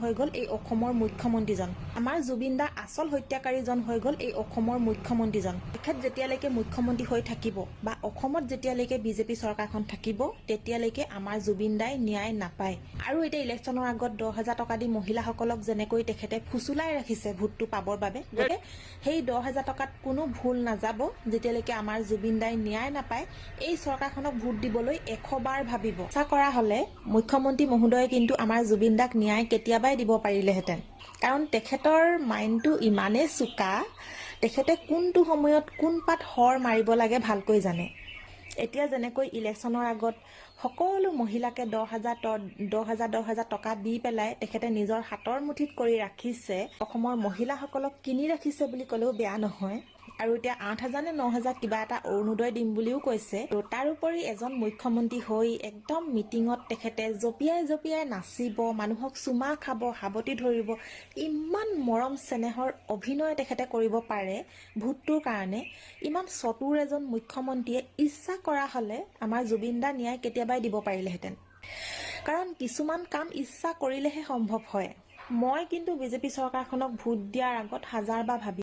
হৈ গ'ল এই অসমৰ মুখ্যমন্ত্ৰীজন। আমাৰ জুবিন দাৰ আচল হত্যাকাৰীজন হৈ গ'ল এই অসমৰ মুখ্যমন্ত্ৰীজন। তেখেত যেতিয়ালৈকে মুখ্যমন্ত্ৰী হৈ থাকিব বা অসমত যেতিয়ালৈকে বিজেপি চৰকাৰখন থাকিব তেতিয়ালৈকে আমাৰ জুবিন দাই ন্যায় নাপায়। আৰু এতিয়া ইলেকশ্যনৰ আগত 10,000 টকা দি মহিলাসকলক যেনেকৈ তেখেতে ফুচুলাই ৰাখিছে ভোটটো পাবৰ বাবে, গতিকে সেই 10,000 টকাত কোনো ভুল নাযাব যেতিয়ালৈকে আমাৰ জুবিন দাই ন্যায় নাপায় এই চৰকাৰখনক ভোট দিবলৈ 100 বাৰ ভাবিব। আশা কৰা হ'লে মুখ্যমন্ত্ৰী মহোদয়ে কিন্তু আমাৰ জুবিন দাক ন্যায় কেতিয়াবাই দিব পাৰিলেহেঁতেন, কাৰণ তেখেতৰ মাইণ্ডটো ইমানেই চোকা, তেখেতে কোনটো সময়ত কোন পাত হৰ মাৰিব লাগে ভালকৈ জানে। এতিয়া যেনেকৈ ইলেকশ্যনৰ আগত সকলো মহিলাকে 10,000 টকা দি পেলাই তেখেতে নিজৰ হাতৰ মুঠিত কৰি ৰাখিছে, অসমৰ মহিলাসকলক কিনি ৰাখিছে বুলি ক'লেও বেয়া নহয়। আৰু এতিয়া 8,000 নে 9,000 কিবা এটা অৰুণোদয় দিম বুলিও কৈছে। আৰু তাৰোপৰি এজন মুখ্যমন্ত্ৰী হৈ একদম মিটিঙত তেখেতে জঁপিয়াই নাচিব, মানুহক চুমা খাব, সাৱটি ধৰিব, ইমান মৰম চেনেহৰ অভিনয় তেখেতে কৰিব পাৰে ভোটটোৰ কাৰণে। ইমান চতুৰ এজন মুখ্যমন্ত্ৰীয়ে ইচ্ছা কৰা হ'লে আমাৰ জুবিন দা ন্যায় কেতিয়াবাই দিব পাৰিলেহেঁতেন, কাৰণ কিছুমান কাম ইচ্ছা কৰিলেহে সম্ভৱ হয়। মই কিন্তু বিজেপি চৰকাৰখনক ভোট দিয়াৰ আগত 1000 বাৰ ভাবি